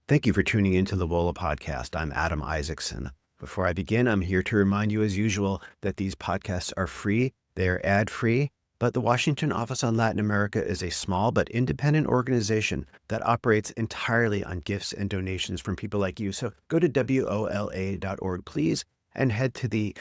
Thank you for tuning into the WOLA podcast. I'm Adam Isacson. Before I begin, I'm here to remind you, as usual, that these podcasts are free. They are ad-free, but the Washington Office on Latin America is a small but independent organization that operates entirely on gifts and donations from people like you. So go to WOLA.org, please, and head to the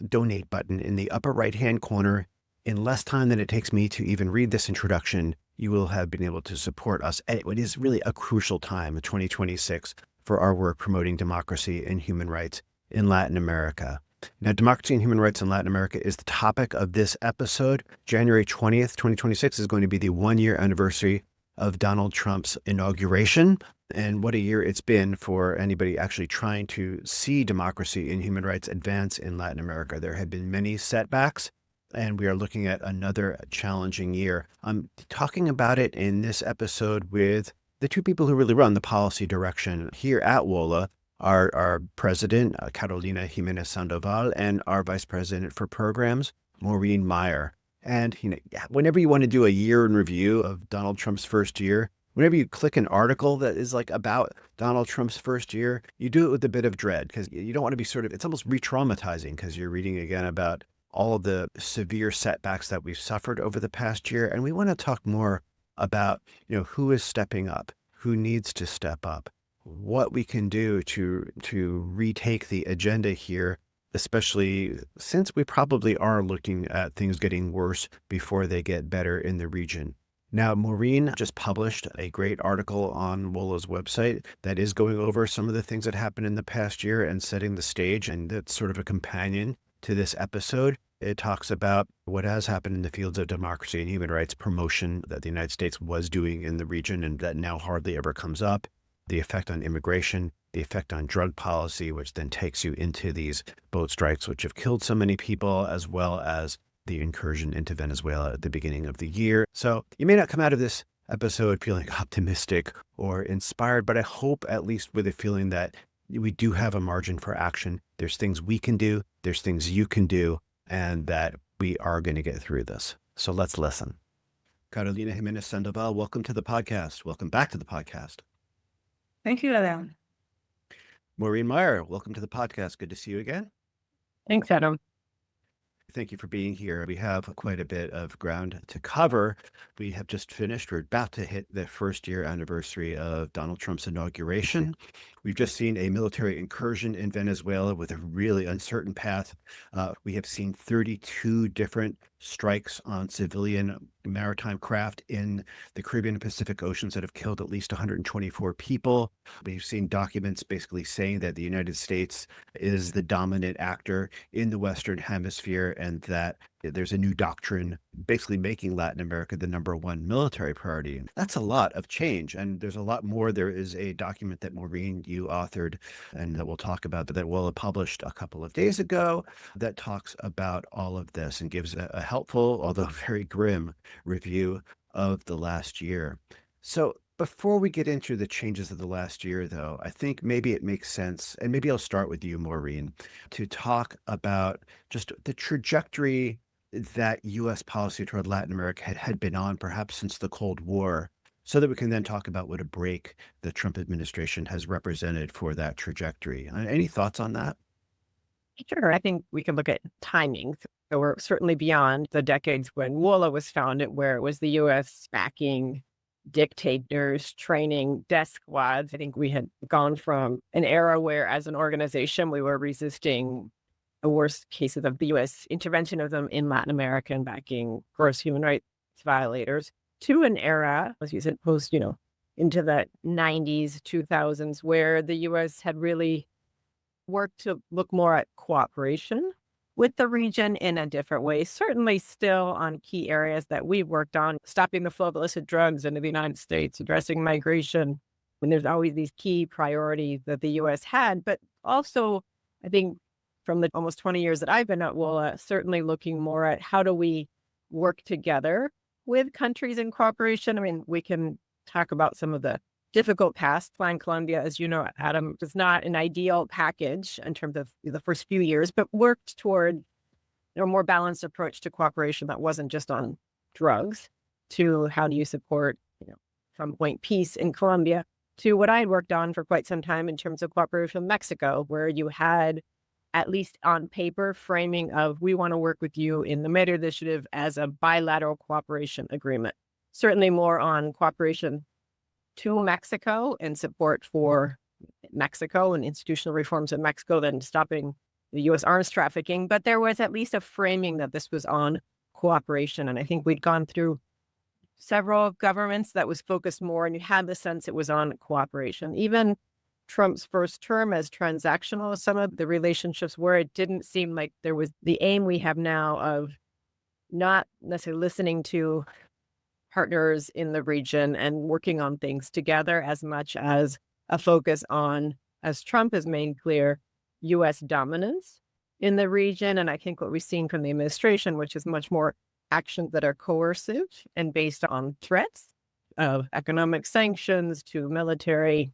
donate button in the upper right-hand corner. In less time than it takes me to even read this introduction, you will have been able to support us at what is really a crucial time, 2026, for our work promoting democracy and human rights in Latin America. Now, democracy and human rights in Latin America is the topic of this episode. January 20th, 2026 is going to be the one-year anniversary of Donald Trump's inauguration. And what a year it's been for anybody actually trying to see democracy and human rights advance in Latin America. There have been many setbacks, and we are looking at another challenging year. I'm talking about it in this episode with the two people who really run the policy direction here at WOLA, our president, Carolina Jiménez Sandoval, and our vice president for programs, Maureen Meyer. And whenever you want to do a year in review of Donald Trump's first year, whenever you click an article that is like about Donald Trump's first year, you do it with a bit of dread because you don't want to be it's almost re-traumatizing because you're reading again about all of the severe setbacks that we've suffered over the past year. And we want to talk more about, who is stepping up, who needs to step up, what we can do to retake the agenda here, especially since we probably are looking at things getting worse before they get better in the region. Now, Maureen just published a great article on WOLA's website that is going over some of the things that happened in the past year and setting the stage, and that's sort of a companion to this episode. It talks about what has happened in the fields of democracy and human rights promotion that the United States was doing in the region and that now hardly ever comes up, the effect on immigration, the effect on drug policy, which then takes you into these boat strikes, which have killed so many people, as well as the incursion into Venezuela at the beginning of the year. So you may not come out of this episode feeling optimistic or inspired, but I hope at least with a feeling that we do have a margin for action. There's things we can do, there's things you can do, and that we are going to get through this. So let's listen. Carolina Jiménez Sandoval, welcome to the podcast. Welcome back to the podcast. Thank you, Adam. Maureen Meyer, welcome to the podcast. Good to see you again. Thanks, Adam. Thank you for being here. We have quite a bit of ground to cover. We have just finished, we're about to hit the first year anniversary of Donald Trump's inauguration. We've just seen a military incursion in Venezuela with a really uncertain path. We have seen 32 different strikes on civilian maritime craft in the Caribbean and Pacific Oceans that have killed at least 124 people. We've seen documents basically saying that the United States is the dominant actor in the Western Hemisphere and that there's a new doctrine basically making Latin America the number one military priority. That's a lot of change, and there's a lot more. There is a document that Maureen, you authored, and that we'll talk about, but that WOLA published a couple of days ago that talks about all of this and gives a helpful, although very grim, review of the last year. So before we get into the changes of the last year, though, I think maybe it makes sense, and maybe I'll start with you, Maureen, to talk about just the trajectory that U.S. policy toward Latin America had been on perhaps since the Cold War, so that we can then talk about what a break the Trump administration has represented for that trajectory. Any thoughts on that? Sure. I think we can look at timing. So we're certainly beyond the decades when WOLA was founded, where it was the U.S. backing dictators, training death squads. I think we had gone from an era where, as an organization, we were resisting the worst cases of the U.S. interventionism in Latin America and backing gross human rights violators, to an era, as you said, into the 90s, 2000s, where the U.S. had really worked to look more at cooperation with the region in a different way, certainly still on key areas that we've worked on, stopping the flow of illicit drugs into the United States, addressing migration. When there's always these key priorities that the U.S. had, but also, I think, from the almost 20 years that I've been at WOLA, certainly looking more at how do we work together with countries in cooperation. I mean, we can talk about some of the difficult past. Plan Colombia, as you know, Adam, is not an ideal package in terms of the first few years, but worked toward a more balanced approach to cooperation that wasn't just on drugs, to how do you support, from point peace in Colombia. to what I had worked on for quite some time in terms of cooperation with Mexico, where you had, at least on paper, framing of, we want to work with you in the Meyer Initiative as a bilateral cooperation agreement. Certainly more on cooperation to Mexico and support for Mexico and institutional reforms in Mexico than stopping the U.S. arms trafficking. But there was at least a framing that this was on cooperation. And I think we'd gone through several governments that was focused more, and you had the sense it was on cooperation. Even Trump's first term, as transactional as some of the relationships were, it didn't seem like there was the aim we have now of not necessarily listening to partners in the region and working on things together as much as a focus on, as Trump has made clear, U.S. dominance in the region. And I think what we've seen from the administration, which is much more actions that are coercive and based on threats of economic sanctions to military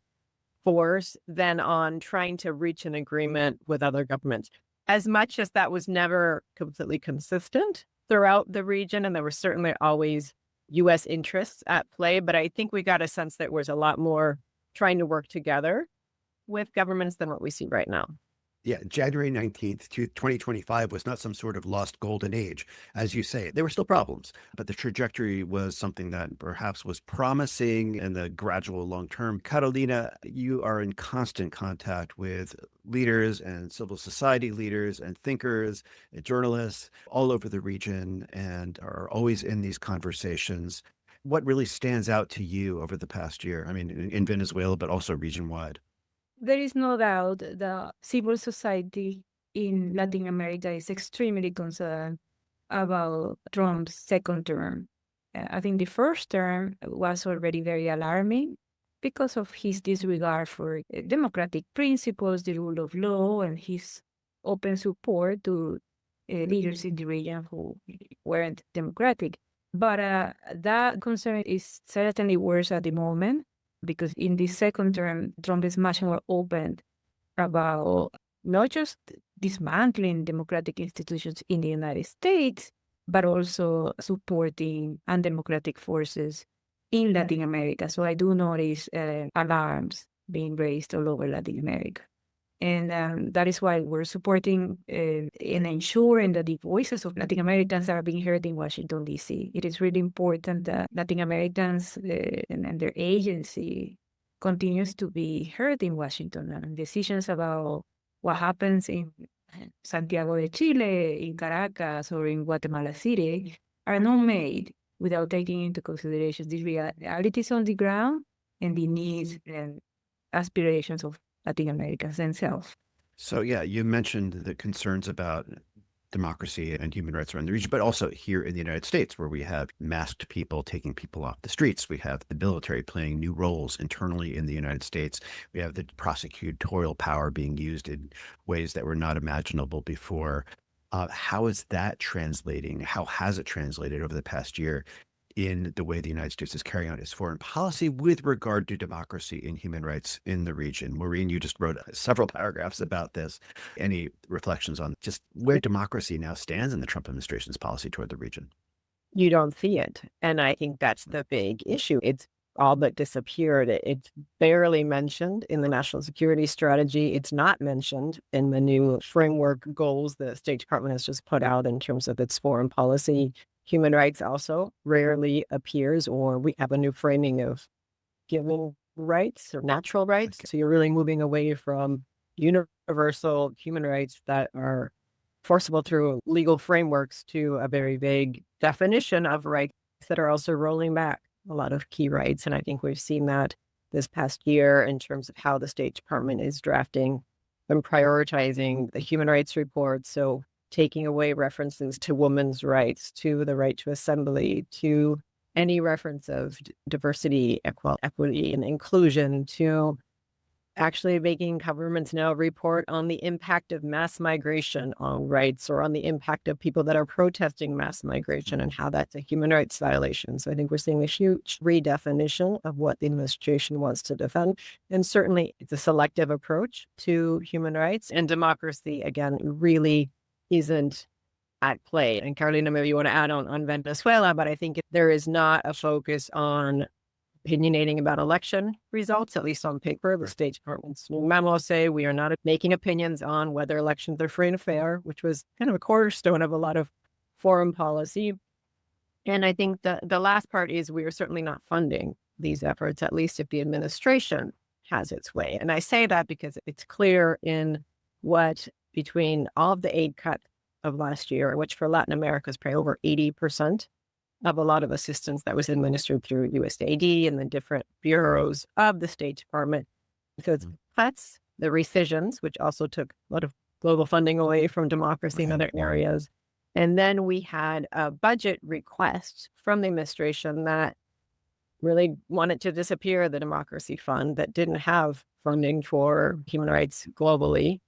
force, than on trying to reach an agreement with other governments. As much as that was never completely consistent throughout the region, and there were certainly always U.S. interests at play, but I think we got a sense that there was a lot more trying to work together with governments than what we see right now. Yeah, January 19th, 2025 was not some sort of lost golden age. As you say, there were still problems, but the trajectory was something that perhaps was promising in the gradual long term. Carolina, you are in constant contact with leaders and civil society leaders and thinkers and journalists all over the region and are always in these conversations. What really stands out to you over the past year? I mean, in Venezuela, but also region-wide. There is no doubt that civil society in Latin America is extremely concerned about Trump's second term. I think the first term was already very alarming because of his disregard for democratic principles, the rule of law, and his open support to leaders in the region who weren't democratic. But that concern is certainly worse at the moment, because in the second term, Trump is much more open about not just dismantling democratic institutions in the United States, but also supporting undemocratic forces in Latin America. So I do notice alarms being raised all over Latin America. And that is why we're supporting and ensuring that the voices of Latin Americans are being heard in Washington, D.C. It is really important that Latin Americans and their agency continues to be heard in Washington, and decisions about what happens in Santiago de Chile, in Caracas, or in Guatemala City are not made without taking into consideration the realities on the ground and the needs and aspirations of Latin Americans themselves. So, yeah, you mentioned the concerns about democracy and human rights around the region, but also here in the United States, where we have masked people taking people off the streets. We have the military playing new roles internally in the United States. We have the prosecutorial power being used in ways that were not imaginable before. How is that translating? How has it translated over the past year in the way the United States is carrying out its foreign policy with regard to democracy and human rights in the region? Maureen, you just wrote several paragraphs about this. Any reflections on just where democracy now stands in the Trump administration's policy toward the region? You don't see it. And I think that's the big issue. It's all but disappeared. It's barely mentioned in the national security strategy. It's not mentioned in the new framework goals the State Department has just put out in terms of its foreign policy. Human rights also rarely appears, or we have a new framing of given rights or natural rights. So you're really moving away from universal human rights that are forcible through legal frameworks to a very vague definition of rights that are also rolling back a lot of key rights. And I think we've seen that this past year in terms of how the State Department is drafting and prioritizing the human rights report. So taking away references to women's rights, to the right to assembly, to any reference of diversity, equity, and inclusion, to actually making governments now report on the impact of mass migration on rights, or on the impact of people that are protesting mass migration and how that's a human rights violation. So I think we're seeing a huge redefinition of what the administration wants to defend. And certainly it's a selective approach to human rights, and democracy, again, really isn't at play. And Carolina, maybe you want to add on Venezuela, but I think there is not a focus on opinionating about election results, at least on paper. The State Department's new memos say we are not making opinions on whether elections are free and fair, which was kind of a cornerstone of a lot of foreign policy. And I think the last part is we are certainly not funding these efforts, at least if the administration has its way. And I say that because it's clear in what between all of the aid cut of last year, which for Latin America is probably over 80% of a lot of assistance that was administered through USAID and the different bureaus of the State Department. So it's cuts, the rescissions, which also took a lot of global funding away from democracy in other areas. And then we had a budget request from the administration that really wanted to disappear the Democracy Fund that didn't have funding for human rights globally,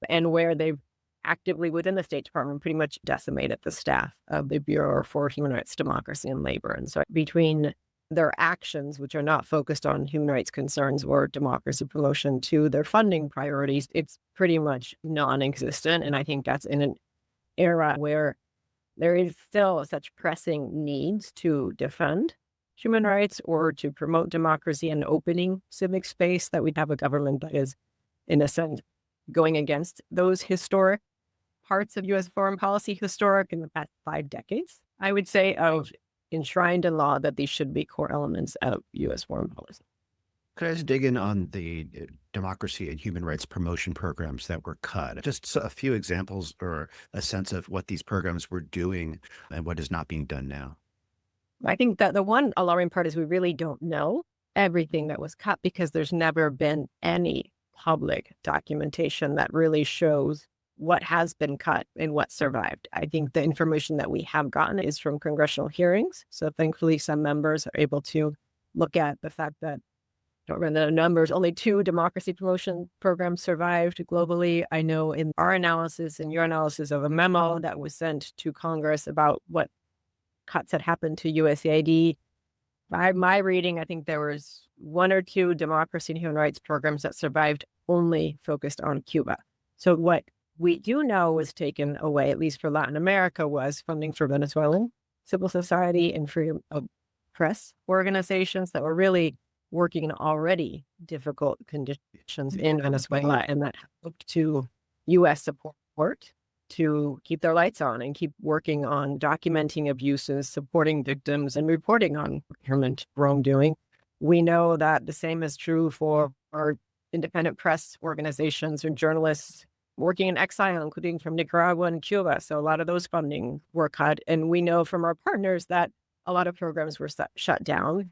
and where they've actively within the State Department pretty much decimated the staff of the Bureau for Human Rights, Democracy, and Labor. And so between their actions, which are not focused on human rights concerns or democracy promotion, to their funding priorities, it's pretty much non-existent. And I think that's in an era where there is still such pressing needs to defend human rights or to promote democracy and opening civic space that we have a government that is, in a sense, going against those historic parts of U.S. foreign policy, historic in the past 5 decades, I would say, of enshrined in law that these should be core elements of U.S. foreign policy. Could I just dig in on the democracy and human rights promotion programs that were cut? Just a few examples or a sense of what these programs were doing and what is not being done now. I think that the one alarming part is we really don't know everything that was cut because there's never been any public documentation that really shows what has been cut and what survived. I think the information that we have gotten is from congressional hearings. So thankfully, some members are able to look at the fact that, I don't remember the numbers, only 2 democracy promotion programs survived globally. I know in our analysis and your analysis of a memo that was sent to Congress about what cuts had happened to USAID, by my reading, I think there was 1 or 2 democracy and human rights programs that survived only focused on Cuba. So what we do know was taken away, at least for Latin America, was funding for Venezuelan civil society and freedom of press organizations that were really working in already difficult conditions in Venezuela, and that looked to U.S. support to keep their lights on and keep working on documenting abuses, supporting victims, and reporting on government wrongdoing. We know that the same is true for our independent press organizations or journalists working in exile, including from Nicaragua and Cuba. So a lot of those funding were cut. And we know from our partners that a lot of programs were shut down,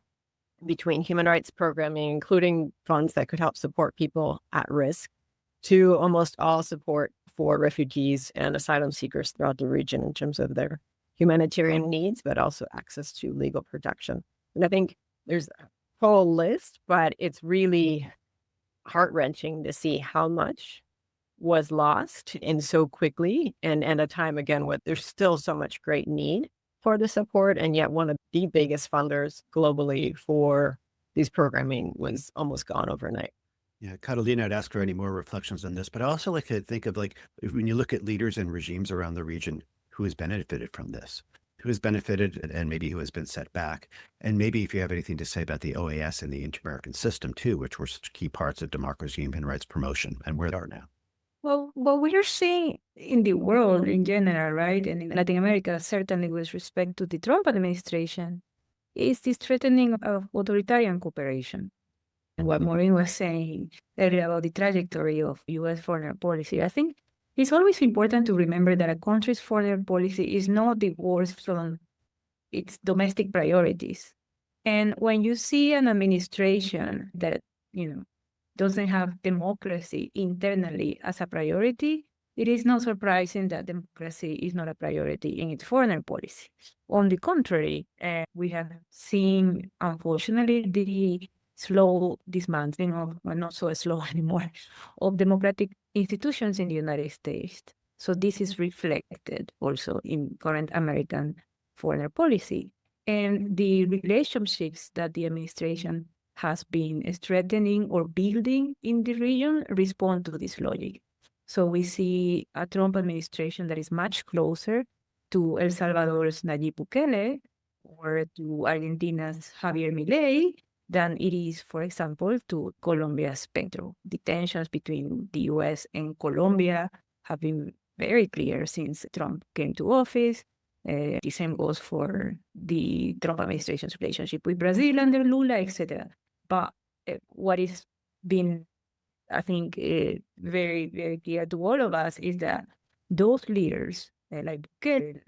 between human rights programming, including funds that could help support people at risk, to almost all support for refugees and asylum seekers throughout the region in terms of their humanitarian needs, but also access to legal protection. And I think there's a whole list, but it's really heart-wrenching to see how much was lost in so quickly and a time, again, where there's still so much great need for the support, and yet one of the biggest funders globally for these programming was almost gone overnight. Yeah, Catalina, I'd ask for any more reflections on this, but I also like to think of, like, when you look at leaders and regimes around the region, who has benefited from this, who has benefited and maybe who has been set back. And maybe if you have anything to say about the OAS and the Inter-American system too, which were such key parts of democracy and human rights promotion and where they are now. Well, what we are seeing in the world in general, right, and in Latin America, certainly with respect to the Trump administration, is this threatening of authoritarian cooperation. And what Maureen was saying earlier about the trajectory of U.S. foreign policy, I think it's always important to remember that a country's foreign policy is not divorced from its domestic priorities. And when you see an administration that, doesn't have democracy internally as a priority, it is not surprising that democracy is not a priority in its foreign policy. On the contrary, we have seen, unfortunately, the slow dismantling of, well, not so slow anymore, of democratic institutions in the United States. So this is reflected also in current American foreign policy. And the relationships that the administration has been strengthening or building in the region respond to this logic. So we see a Trump administration that is much closer to El Salvador's Nayib Bukele or to Argentina's Javier Milei than it is, for example, to Colombia's spectrum. The tensions between the US and Colombia have been very clear since Trump came to office. The same goes for the Trump administration's relationship with Brazil under Lula, etc. But what is been, I think, very, very clear to all of us is that those leaders, like Bukele,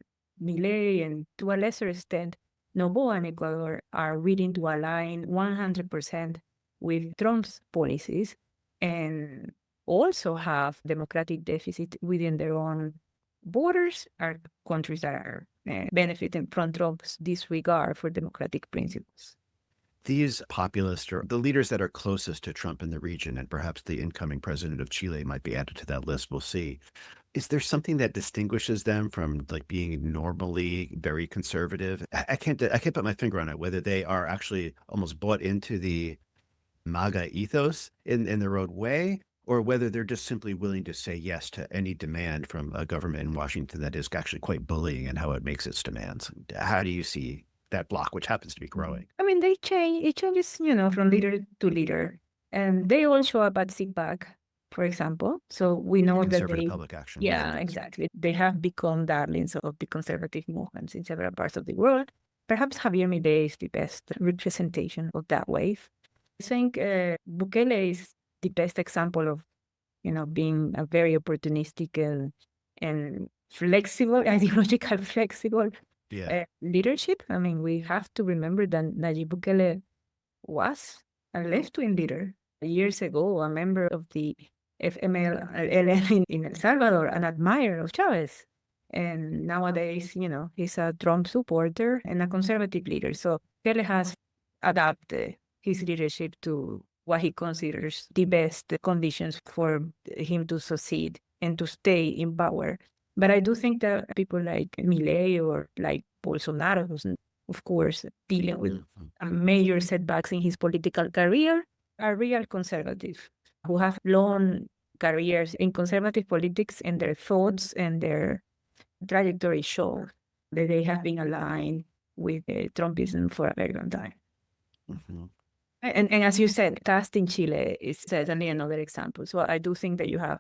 Milei, and to a lesser extent, Noboa and Ecuador, are willing to align 100% with Trump's policies and also have democratic deficit within their own borders, are countries that are benefiting from Trump's disregard for democratic principles. These populists or the leaders that are closest to Trump in the region, and perhaps the incoming president of Chile might be added to that list, we'll see. Is there something that distinguishes them from like being normally very conservative? I can't put my finger on it, whether they are actually almost bought into the MAGA ethos in their own way, or whether they're just simply willing to say yes to any demand from a government in Washington that is actually quite bullying in how it makes its demands. How do you see that block, which happens to be growing? I mean, it changes, from leader to leader. And they all show up at CPAC, for example. So we know that Conservative they, Public Action. yeah, exactly. They have become darlings of the conservative movements in several parts of the world. Perhaps Javier Milei is the best representation of that wave. I think Bukele is the best example of, being a very opportunistic and flexible, ideological flexible leadership. I mean, we have to remember that Nayib Bukele was a left-wing leader years ago, a member of the FMLN in El Salvador, an admirer of Chavez. And nowadays, he's a Trump supporter and a conservative leader. So Bukele has adapted his leadership to what he considers the best conditions for him to succeed and to stay in power. But I do think that people like Milei or like Bolsonaro, who's, of course, dealing with major setbacks in his political career, are real conservatives who have long careers in conservative politics, and their thoughts and their trajectory show that they have been aligned with Trumpism for a very long time. Mm-hmm. And as you said, Cast in Chile is certainly another example. So I do think that you have,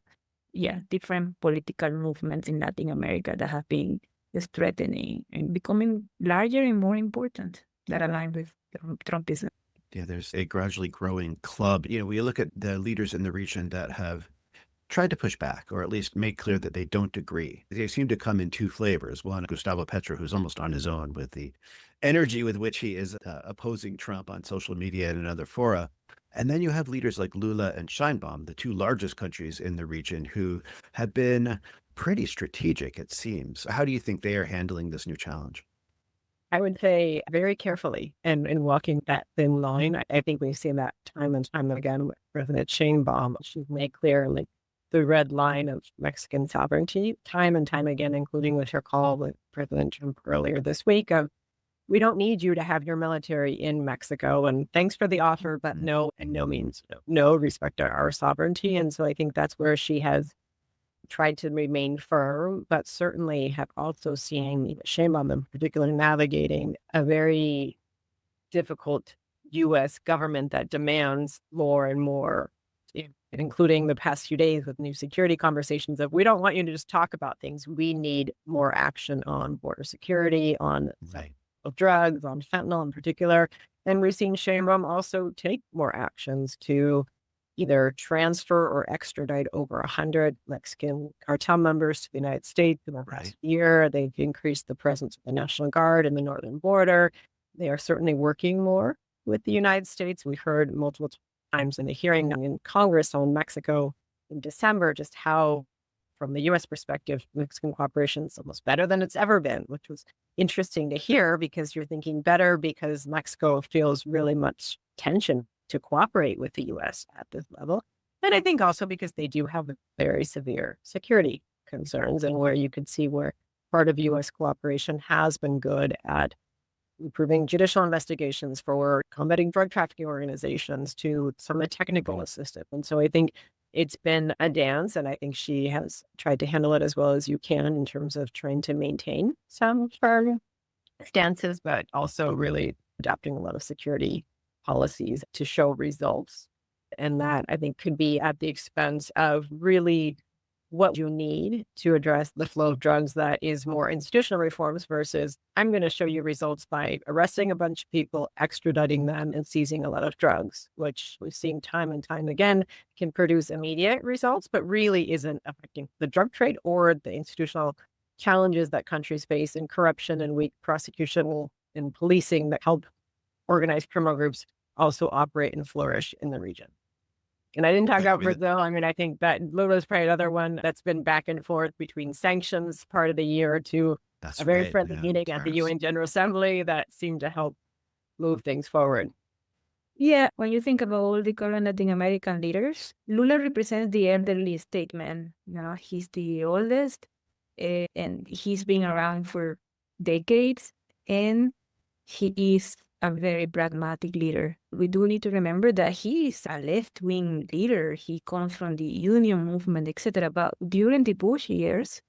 different political movements in Latin America that have been strengthening and becoming larger and more important that align with Trumpism. Yeah, there's a gradually growing club. We look at the leaders in the region that have tried to push back, or at least make clear that they don't agree. They seem to come in two flavors. One, Gustavo Petro, who's almost on his own with the energy with which he is opposing Trump on social media and in other fora. And then you have leaders like Lula and Sheinbaum, the two largest countries in the region, who have been pretty strategic, it seems. How do you think they are handling this new challenge? I would say very carefully and walking that thin line. I think we've seen that time and time again with President Sheinbaum. She's made clear the red line of Mexican sovereignty time and time again, including with her call with President Trump earlier this week of, we don't need you to have your military in Mexico, and thanks for the offer, but no, and no means no, respect to our sovereignty. And so I think that's where she has tried to remain firm, but certainly have also seen Sheinbaum in particular navigating a very difficult U.S. government that demands more and more, including the past few days with new security conversations of, we don't want you to just talk about things. We need more action on border security, on drugs, on fentanyl in particular. And we're seeing Sheinbaum also take more actions to either transfer or extradite over 100 Mexican cartel members to the United States in the past year. They've increased the presence of the National Guard in the northern border. They are certainly working more with the United States. We heard multiple times in the hearing in Congress on Mexico in December, just how, from the U.S. perspective, Mexican cooperation is almost better than it's ever been, which was interesting to hear, because you're thinking better because Mexico feels really much tension to cooperate with the U.S. at this level. And I think also because they do have very severe security concerns, and where you could see where part of U.S. cooperation has been good at improving judicial investigations for combating drug trafficking organizations to some of the technical assistance. And so I think it's been a dance, and I think she has tried to handle it as well as you can in terms of trying to maintain some firm stances, but also really adopting a lot of security policies to show results. And that, I think, could be at the expense of really what you need to address the flow of drugs that is more institutional reforms versus I'm going to show you results by arresting a bunch of people, extraditing them, and seizing a lot of drugs, which we've seen time and time again can produce immediate results, but really isn't affecting the drug trade or the institutional challenges that countries face in corruption and weak prosecution and policing that help organized criminal groups also operate and flourish in the region. And I didn't talk about Brazil. I mean, I think that Lula is probably another one that's been back and forth between sanctions part of the year to a very friendly meeting at the UN General Assembly that seemed to help move things forward. Yeah, when you think about all the current Latin American leaders, Lula represents the elderly statesman. He's the oldest, and he's been around for decades, and he is a very pragmatic leader. We do need to remember that he is a left-wing leader. He comes from the union movement, etc. But during the Bush years,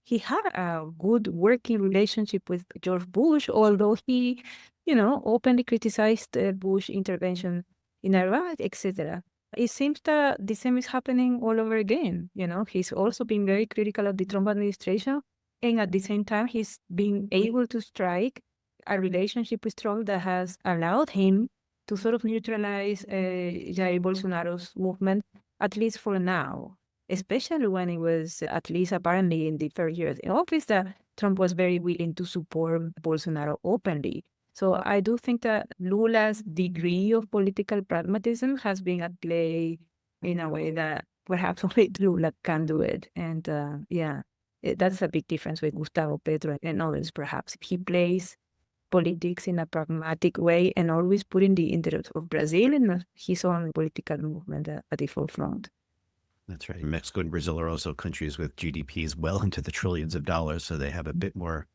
he had a good working relationship with George Bush, although he, openly criticized the Bush intervention in Iraq, etc. It seems that the same is happening all over again. He's also been very critical of the Trump administration, and at the same time, he's been able to strike a relationship with Trump that has allowed him to sort of neutralize Jair Bolsonaro's movement, at least for now, especially when it was at least apparently in the first years in office that Trump was very willing to support Bolsonaro openly. So I do think that Lula's degree of political pragmatism has been at play in a way that perhaps only Lula can do it. And that's a big difference with Gustavo Petro and others, perhaps. He plays politics in a pragmatic way and always putting the interests of Brazil and his own political movement at the forefront. That's right. Mexico and Brazil are also countries with GDPs well into the trillions of dollars, so they have a bit more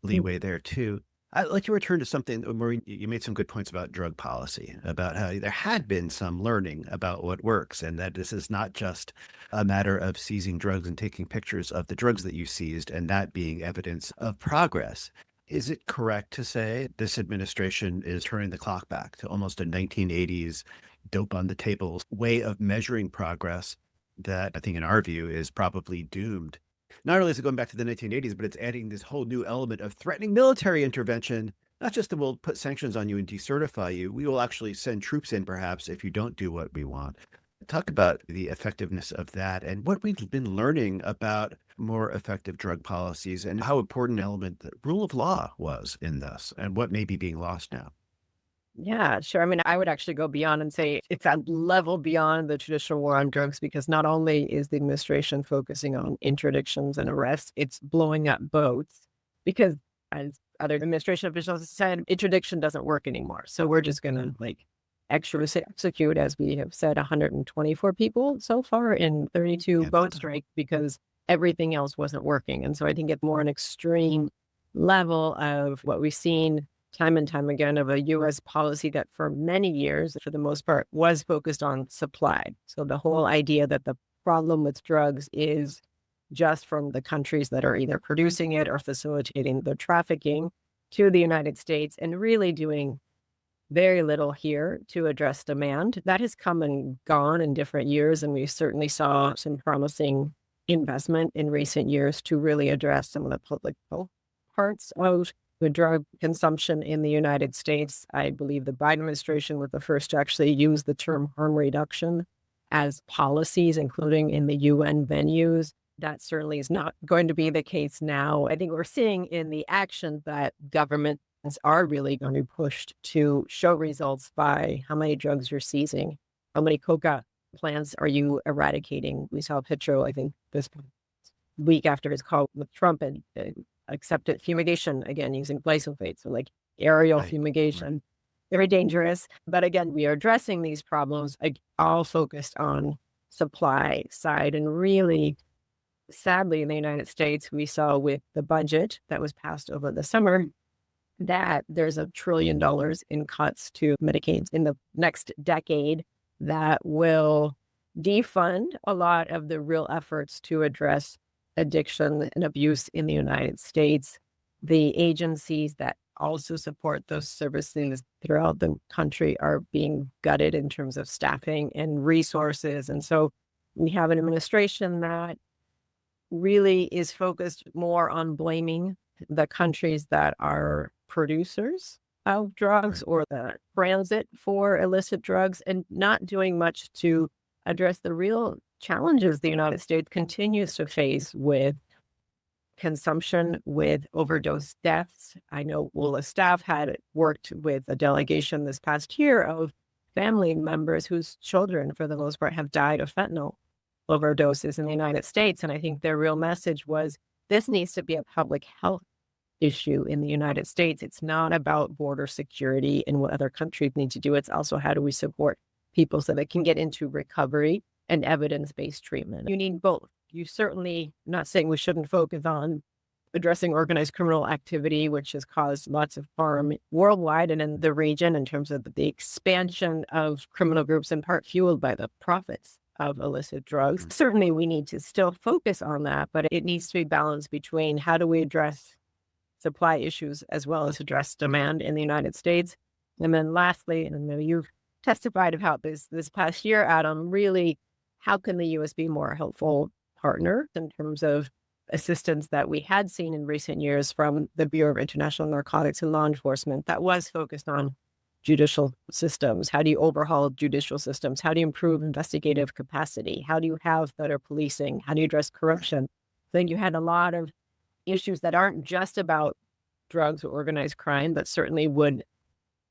leeway there too. I'd like to return to something, Maureen, you made some good points about drug policy, about how there had been some learning about what works, and that this is not just a matter of seizing drugs and taking pictures of the drugs that you seized and that being evidence of progress. Is it correct to say this administration is turning the clock back to almost a 1980s dope on the table way of measuring progress that I think in our view is probably doomed? Not only is it going back to the 1980s, but it's adding this whole new element of threatening military intervention, not just that we'll put sanctions on you and decertify you. We will actually send troops in perhaps if you don't do what we want. Talk about the effectiveness of that and what we've been learning about more effective drug policies and how important an element the rule of law was in this and what may be being lost now. Yeah, sure. I mean, I would actually go beyond and say it's a level beyond the traditional war on drugs because not only is the administration focusing on interdictions and arrests, it's blowing up boats because as other administration officials have said, interdiction doesn't work anymore. So we're just going to execute, as we have said, 124 people so far in 32 boat strikes because everything else wasn't working. And so I think it's more an extreme level of what we've seen time and time again of a U.S. policy that for many years, for the most part, was focused on supply. So the whole idea that the problem with drugs is just from the countries that are either producing it or facilitating the trafficking to the United States and really doing very little here to address demand. That has come and gone in different years, and we certainly saw some promising investment in recent years to really address some of the political parts of the drug consumption in the United States. I believe the Biden administration was the first to actually use the term harm reduction as policies, including in the UN venues. That certainly is not going to be the case now. I think we're seeing in the action that governments are really going to be pushed to show results by how many drugs you're seizing, how many coca plants are you eradicating. We saw Petro, I think, this week after his call with Trump and accepted fumigation, again, using glyphosate. So aerial fumigation, very dangerous. But again, we are addressing these problems, all focused on supply side. And really, sadly, in the United States, we saw with the budget that was passed over the summer, that there's $1 trillion in cuts to Medicaid in the next decade that will defund a lot of the real efforts to address addiction and abuse in the United States. The agencies that also support those services throughout the country are being gutted in terms of staffing and resources. And so we have an administration that really is focused more on blaming the countries that are producers of drugs or the transit for illicit drugs, and not doing much to address the real challenges the United States continues to face with consumption, with overdose deaths. I know WOLA staff had worked with a delegation this past year of family members whose children, for the most part, have died of fentanyl overdoses in the United States. And I think their real message was this needs to be a public health issue in the United States. It's not about border security and what other countries need to do. It's also how do we support people so they can get into recovery and evidence-based treatment. You need both. You certainly, not saying we shouldn't focus on addressing organized criminal activity, which has caused lots of harm worldwide and in the region in terms of the expansion of criminal groups, in part fueled by the profits of illicit drugs. Certainly, we need to still focus on that, but it needs to be balanced between how do we address supply issues as well as address demand in the United States. And then lastly, and maybe you've testified about this past year, Adam, really, how can the U.S. be more helpful partner in terms of assistance that we had seen in recent years from the Bureau of International Narcotics and Law Enforcement that was focused on judicial systems? How do you overhaul judicial systems? How do you improve investigative capacity? How do you have better policing? How do you address corruption? I think you had a lot of issues that aren't just about drugs or organized crime, but certainly would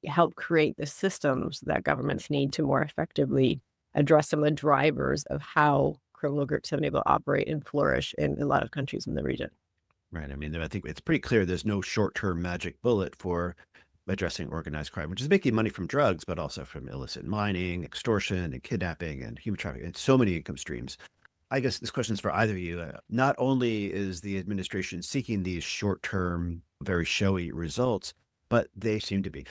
help create the systems that governments need to more effectively address some of the drivers of how criminal groups have been able to operate and flourish in a lot of countries in the region. Right. I mean, I think it's pretty clear there's no short-term magic bullet for addressing organized crime, which is making money from drugs, but also from illicit mining, extortion, and kidnapping, and human trafficking, and so many income streams. I guess this question is for either of you. Not only is the administration seeking these short-term, very showy results, but they seem to be.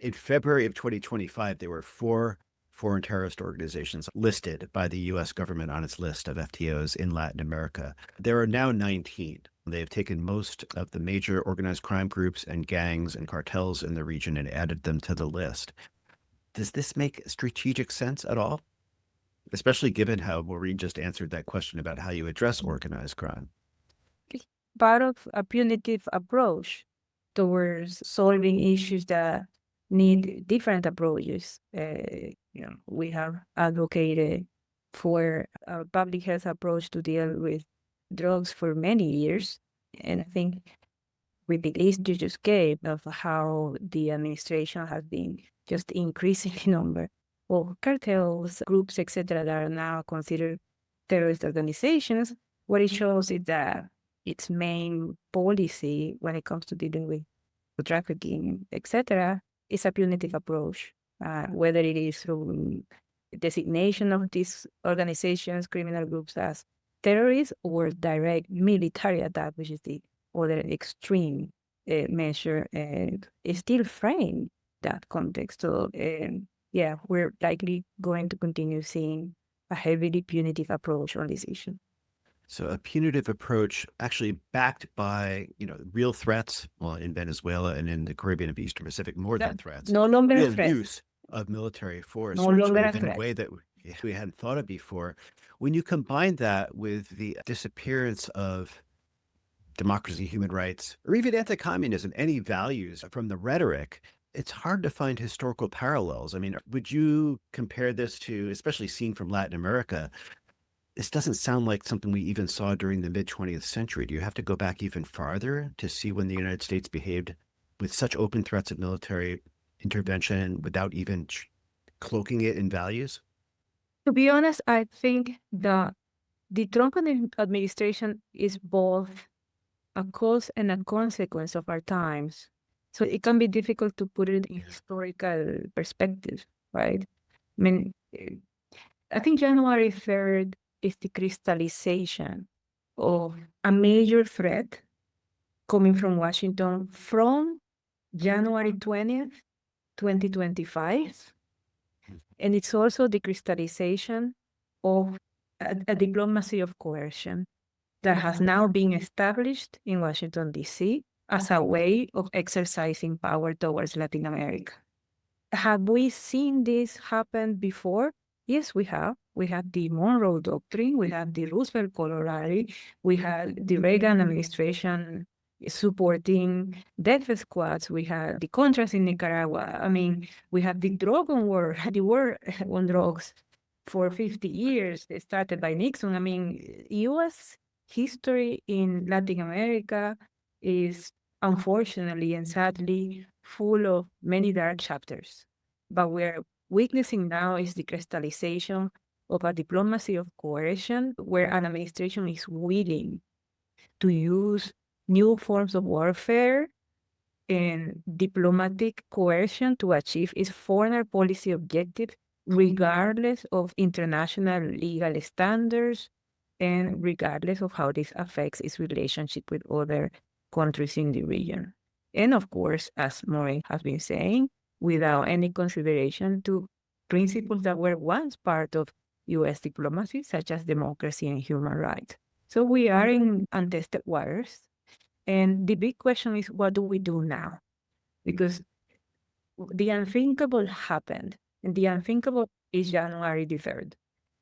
In February of 2025, there were 4 foreign terrorist organizations listed by the U.S. government on its list of FTOs in Latin America. There are now 19. They've taken most of the major organized crime groups and gangs and cartels in the region and added them to the list. Does this make strategic sense at all? Especially given how Maureen just answered that question about how you address organized crime. Part of a punitive approach towards solving issues that need different approaches. We have advocated for a public health approach to deal with drugs for many years. And I think with the list you just gave of how the administration has been just increasing the number of cartels, groups, etc., that are now considered terrorist organizations, what it shows is that its main policy when it comes to dealing with trafficking, etc., is a punitive approach, whether it is through designation of these organizations, criminal groups as terrorists, or direct military attack, which is the other extreme measure, is still framed that context. So, we're likely going to continue seeing a heavily punitive approach on this issue. So a punitive approach actually backed by, real threats, well, in Venezuela and in the Caribbean and Eastern Pacific, more than threats. No longer a Real threat. use of military force, No longer a in a threat. way that we hadn't thought of before. When you combine that with the disappearance of democracy, human rights, or even anti-communism, any values from the rhetoric, it's hard to find historical parallels. I mean, would you compare this to, especially seen from Latin America, this doesn't sound like something we even saw during the mid-20th century. Do you have to go back even farther to see when the United States behaved with such open threats of military intervention without even cloaking it in values? To be honest, I think the Trump administration is both a cause and a consequence of our times. So it can be difficult to put it in historical perspective, right? I mean, I think January 3rd is the crystallization of a major threat coming from Washington from January 20th, 2025. And it's also the crystallization of a diplomacy of coercion that has now been established in Washington, D.C., as a way of exercising power towards Latin America. Have we seen this happen before? Yes, we have. We have the Monroe Doctrine, we have the Roosevelt Colorado, we had the Reagan administration supporting death squads, we had the Contras in Nicaragua. I mean, we have the drug war, the war on drugs for 50 years, started by Nixon. I mean, U.S. history in Latin America is unfortunately and sadly full of many dark chapters. But we're witnessing now is the crystallization of a diplomacy of coercion where an administration is willing to use new forms of warfare and diplomatic coercion to achieve its foreign policy objective, regardless of international legal standards and regardless of how this affects its relationship with other countries in the region. And of course, as Maureen has been saying, without any consideration to principles that were once part of U.S. diplomacy, such as democracy and human rights. So we are in untested waters. And the big question is, what do we do now? Because the unthinkable happened, and the unthinkable is January the 3rd.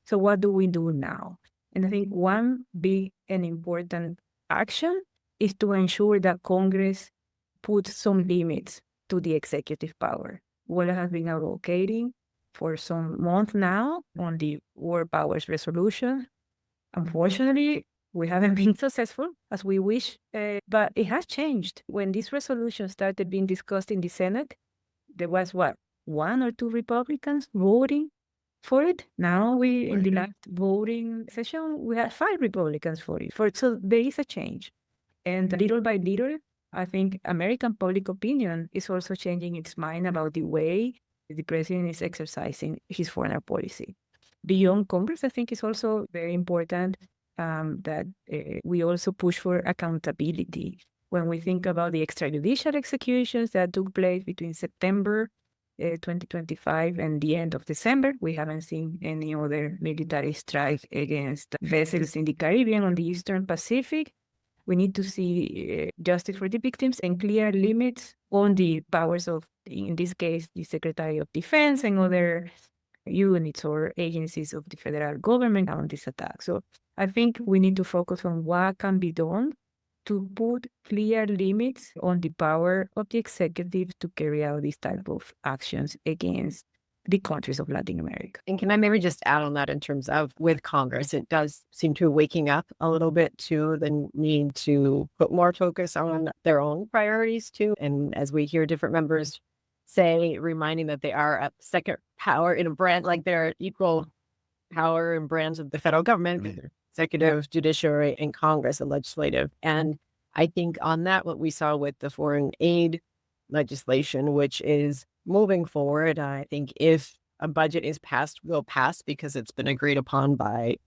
So what do we do now? And I think one big and important action is to ensure that Congress puts some limits to the executive power. WOLA has been advocating for some months now on the World Powers Resolution. Unfortunately, we haven't been successful as we wish, but it has changed. When this resolution started being discussed in the Senate, there was one or two Republicans voting for it. Now in the last voting session, we had 5 Republicans for it. So there is a change. And little by little, I think American public opinion is also changing its mind about the way the president is exercising his foreign policy. Beyond Congress, I think it's also very important that we also push for accountability. When we think about the extrajudicial executions that took place between September 2025 and the end of December, we haven't seen any other military strike against vessels in the Caribbean or the Eastern Pacific. We need to see justice for the victims and clear limits on the powers of, in this case, the Secretary of Defense and other units or agencies of the federal government on this attack. So I think we need to focus on what can be done to put clear limits on the power of the executive to carry out these type of actions against the countries of Latin America. And can I maybe just add on that in terms of with Congress, it does seem to be waking up a little bit to the need to put more focus on their own priorities too. And as we hear different members say, reminding that they are a second power in a brand, like they're equal power and brands of the federal government, executive, judiciary, and Congress, and legislative. And I think on that, what we saw with the foreign aid legislation, which is moving forward, I think if a budget is passed, will pass because it's been agreed upon by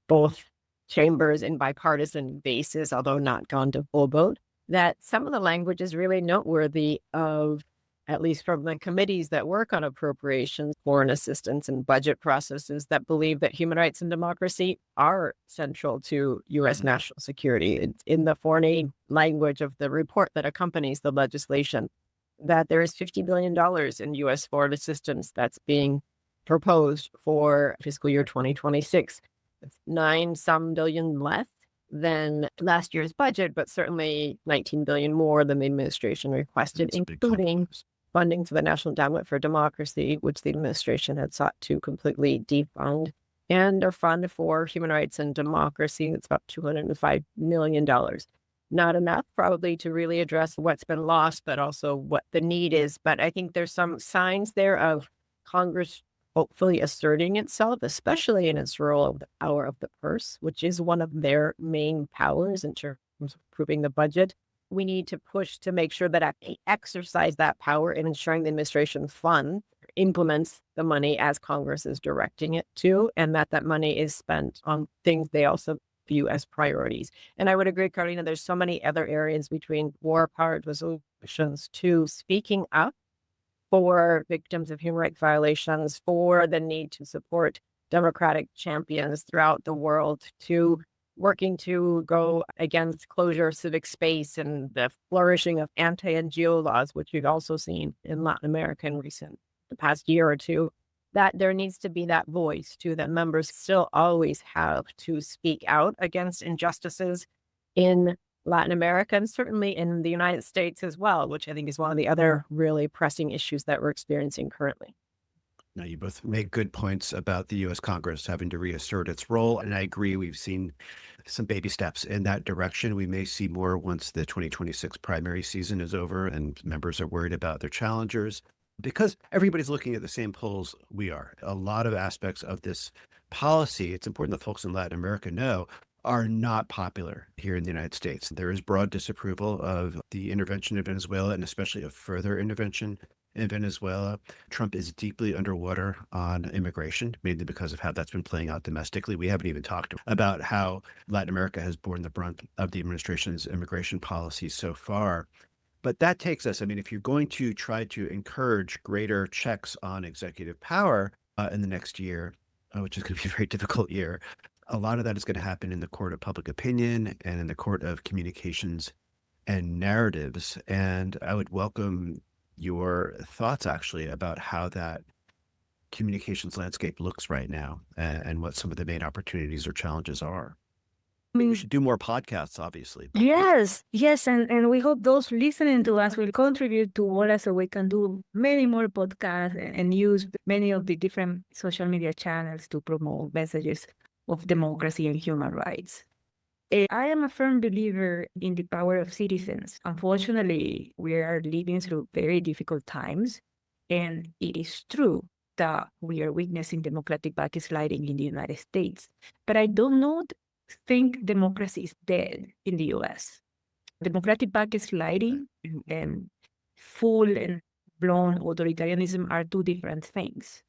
both chambers in bipartisan basis, although not gone to full vote, that some of the language is really noteworthy of, at least from the committees that work on appropriations, foreign assistance, and budget processes that believe that human rights and democracy are central to U.S. national security. It's in the foreign aid language of the report that accompanies the legislation that there is $50 billion in U.S. foreign assistance that's being proposed for fiscal year 2026. It's 9-some billion less than last year's budget, but certainly 19 billion more than the administration requested, including funding for the National Endowment for Democracy, which the administration had sought to completely defund, and a fund for human rights and democracy. It's about $205 million. Not enough probably to really address what's been lost, but also what the need is. But I think there's some signs there of Congress hopefully asserting itself, especially in its role of the power of the purse, which is one of their main powers in terms of approving the budget. We need to push to make sure that they exercise that power in ensuring the administration implements the money as Congress is directing it to, and that money is spent on things they also view as priorities. And I would agree, Carolina, there's so many other areas between war power resolutions to speaking up for victims of human rights violations, for the need to support democratic champions throughout the world, to working to go against closure of civic space and the flourishing of anti-NGO laws, which we've also seen in Latin America in the past year or two, that there needs to be that voice too, that members still always have to speak out against injustices in Latin America and certainly in the United States as well, which I think is one of the other really pressing issues that we're experiencing currently. Now, you both make good points about the U.S. Congress having to reassert its role. And I agree, we've seen some baby steps in that direction. We may see more once the 2026 primary season is over and members are worried about their challengers, because everybody's looking at the same polls we are. A lot of aspects of this policy, it's important that folks in Latin America know, are not popular here in the United States. There is broad disapproval of the intervention in Venezuela and especially of further intervention in Venezuela. Trump is deeply underwater on immigration, mainly because of how that's been playing out domestically. We haven't even talked about how Latin America has borne the brunt of the administration's immigration policies so far. But that takes us, I mean, if you're going to try to encourage greater checks on executive power in the next year, which is going to be a very difficult year, a lot of that is going to happen in the court of public opinion and in the court of communications and narratives. And I would welcome your thoughts actually about how that communications landscape looks right now and what some of the main opportunities or challenges are. I mean, We should do more podcasts, obviously. yes, and we hope those listening to us will contribute to WOLA so we can do many more podcasts and use many of the different social media channels to promote messages of democracy and human rights. I am a firm believer in the power of citizens. Unfortunately, we are living through very difficult times, and it is true that we are witnessing democratic backsliding in the United States. But I do not think democracy is dead in the U.S. Democratic backsliding and full and blown authoritarianism are two different things.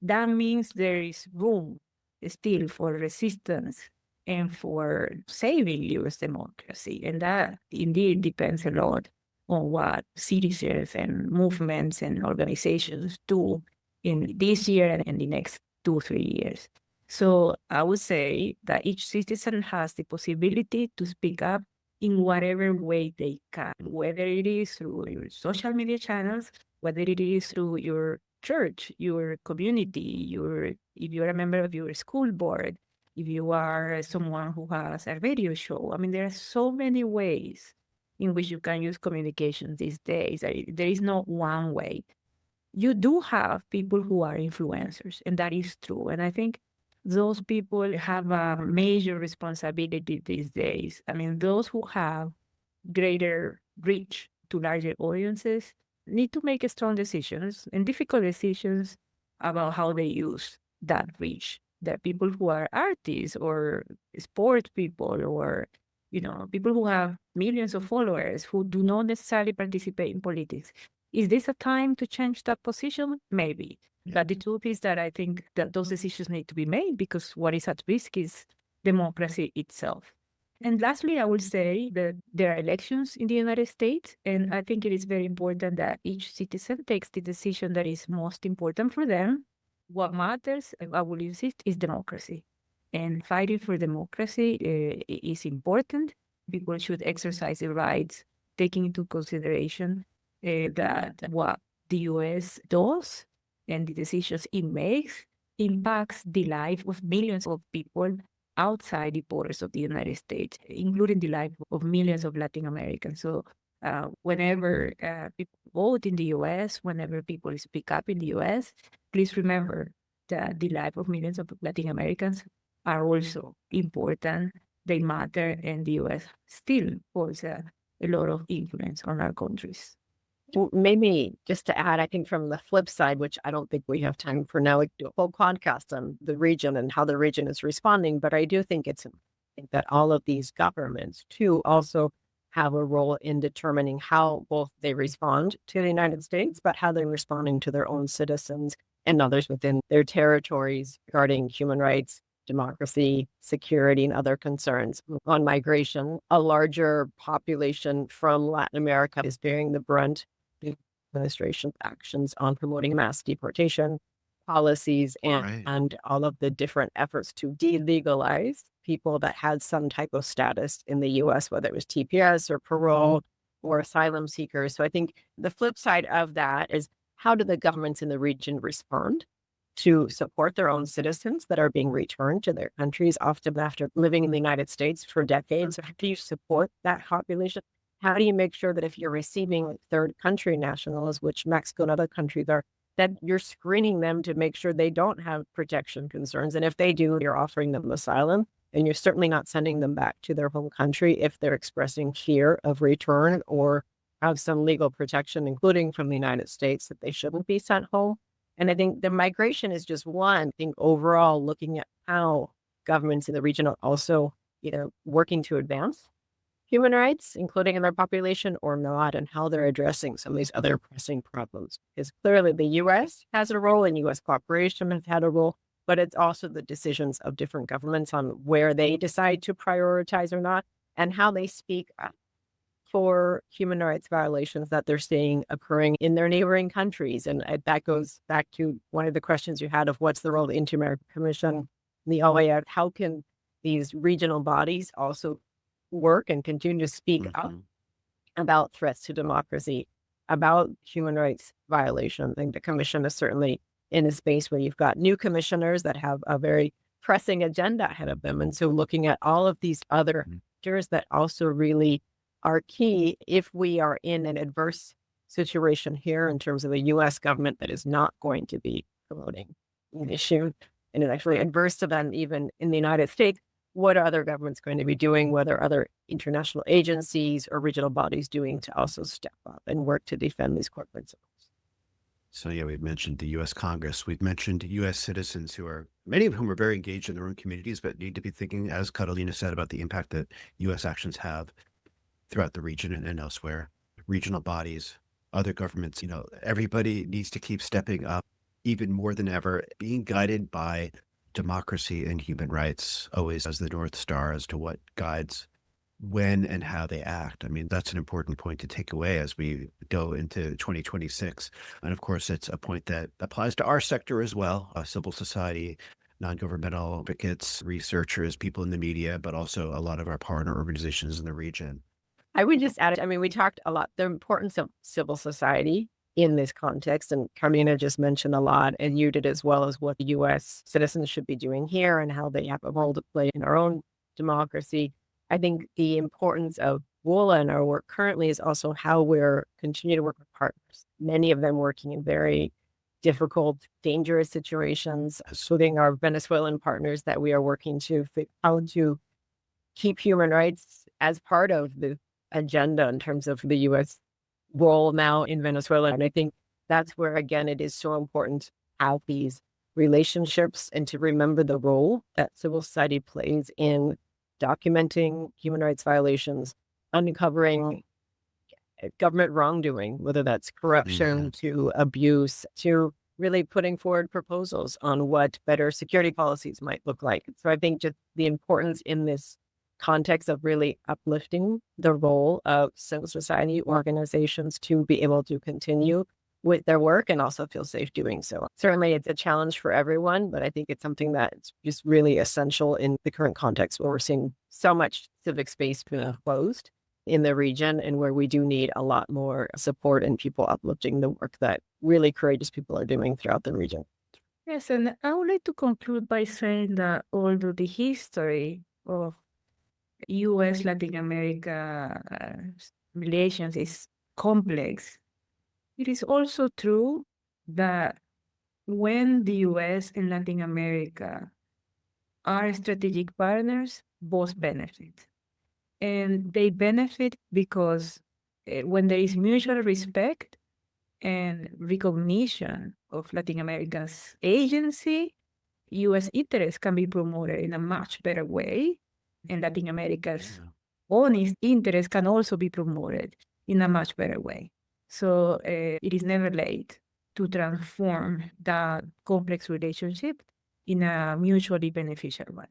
That means there is room still for resistance and for saving U.S. democracy. And that indeed depends a lot on what citizens and movements and organizations do in this year and in the next 2-3 years. So I would say that each citizen has the possibility to speak up in whatever way they can, whether it is through your social media channels, whether it is through your church, your community, if you're a member of your school board, if you are someone who has a radio show. I mean, there are so many ways in which you can use communication these days. There is not one way. You do have people who are influencers, and that is true. And I think those people have a major responsibility these days. I mean, those who have greater reach to larger audiences need to make strong decisions and difficult decisions about how they use that reach. There are people who are artists or sport people or, people who have millions of followers who do not necessarily participate in politics. Is this a time to change that position? Maybe. Yeah. But the truth is that I think that those decisions need to be made because what is at risk is democracy itself. And lastly, I will say that there are elections in the United States, and I think it is very important that each citizen takes the decision that is most important for them. What matters, I will insist, is democracy. And fighting for democracy is important. People should exercise their rights, taking into consideration that what the U.S. does and the decisions it makes impacts the life of millions of people outside the borders of the United States, including the life of millions of Latin Americans. So whenever people vote in the U.S., whenever people speak up in the U.S., please remember that the life of millions of Latin Americans are also important. They matter, and the U.S. still holds a lot of influence on our countries. Well, maybe just to add, I think from the flip side, which I don't think we have time for now, we could do a whole podcast on the region and how the region is responding. But I do think it's important that all of these governments too also have a role in determining how both they respond to the United States, but how they're responding to their own citizens and others within their territories regarding human rights, democracy, security, and other concerns. On migration, a larger population from Latin America is bearing the brunt administration's actions on promoting mass deportation policies and all of the different efforts to delegalize people that had some type of status in the US, whether it was TPS or parole or asylum seekers. So I think the flip side of that is, how do the governments in the region respond to support their own citizens that are being returned to their countries, often after living in the United States for decades? How do you support that population? How do you make sure that if you're receiving third country nationals, which Mexico and other countries are, that you're screening them to make sure they don't have protection concerns? And if they do, you're offering them asylum, and you're certainly not sending them back to their home country if they're expressing fear of return or have some legal protection, including from the United States, that they shouldn't be sent home. And I think the migration is just one. I think overall, looking at how governments in the region are also either working to advance human rights, including in their population, or not, and how they're addressing some of these other pressing problems. Because clearly the U.S. has a role, and U.S. cooperation has had a role, but it's also the decisions of different governments on where they decide to prioritize or not, and how they speak up for human rights violations that they're seeing occurring in their neighboring countries. And that goes back to one of the questions you had of what's the role of the Inter-American Commission, the OEA, how can these regional bodies also work and continue to speak up about threats to democracy, about human rights violations. I think the commission is certainly in a space where you've got new commissioners that have a very pressing agenda ahead of them. And so looking at all of these other factors that also really are key if we are in an adverse situation here in terms of a U.S. government that is not going to be promoting an issue, and is actually adverse to them even in the United States. What are other governments going to be doing? What are other international agencies or regional bodies doing to also step up and work to defend these core principles? So yeah, we've mentioned the U.S. Congress. We've mentioned U.S. citizens many of whom are very engaged in their own communities, but need to be thinking, as Catalina said, about the impact that U.S. actions have throughout the region and elsewhere. Regional bodies, other governments, everybody needs to keep stepping up even more than ever, being guided by democracy and human rights, always as the North Star as to what guides when and how they act. I mean, that's an important point to take away as we go into 2026. And of course, it's a point that applies to our sector as well, civil society, non-governmental advocates, researchers, people in the media, but also a lot of our partner organizations in the region. I would just add, we talked a lot, the importance of civil society in this context, and Carmina just mentioned a lot, and you did as well, as what the U.S. citizens should be doing here and how they have a role to play in our own democracy. I think the importance of WOLA in our work currently is also how we're continuing to work with partners, many of them working in very difficult, dangerous situations, including our Venezuelan partners that we are working to how to keep human rights as part of the agenda in terms of the U.S. role now in Venezuela. And I think that's where, again, it is so important to have these relationships and to remember the role that civil society plays in documenting human rights violations, uncovering government wrongdoing, whether that's corruption to abuse, to really putting forward proposals on what better security policies might look like. So I think just the importance in this context of really uplifting the role of civil society organizations to be able to continue with their work and also feel safe doing so. Certainly it's a challenge for everyone, but I think it's something that's just really essential in the current context where we're seeing so much civic space being closed in the region, and where we do need a lot more support and people uplifting the work that really courageous people are doing throughout the region. Yes, and I would like to conclude by saying that although the history of U.S. Latin America relations is complex, it is also true that when the U.S. and Latin America are strategic partners, both benefit. And they benefit because when there is mutual respect and recognition of Latin America's agency, U.S. interests can be promoted in a much better way. And Latin America's own interests can also be promoted in a much better way. So it is never late to transform that complex relationship in a mutually beneficial one.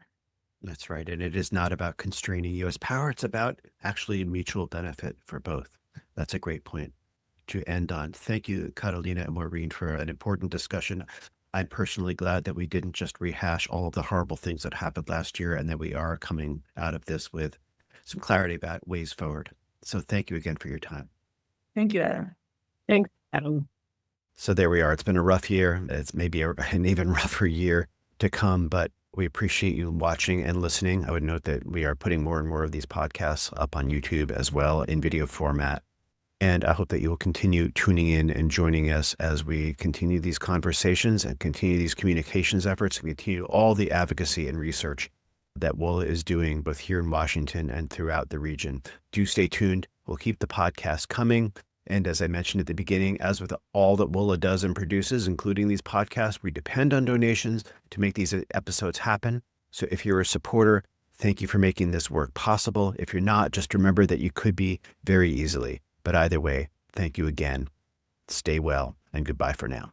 That's right. And it is not about constraining U.S. power. It's about actually mutual benefit for both. That's a great point to end on. Thank you, Catalina and Maureen, for an important discussion. I'm personally glad that we didn't just rehash all of the horrible things that happened last year and that we are coming out of this with some clarity about ways forward. So thank you again for your time. Thank you, Adam. Thanks, Adam. So there we are. It's been a rough year. It's maybe an even rougher year to come, but we appreciate you watching and listening. I would note that we are putting more and more of these podcasts up on YouTube as well in video format. And I hope that you will continue tuning in and joining us as we continue these conversations and continue these communications efforts and continue all the advocacy and research that WOLA is doing both here in Washington and throughout the region. Do stay tuned. We'll keep the podcast coming. And as I mentioned at the beginning, as with all that WOLA does and produces, including these podcasts, we depend on donations to make these episodes happen. So if you're a supporter, thank you for making this work possible. If you're not, just remember that you could be very easily. But either way, thank you again. Stay well and goodbye for now.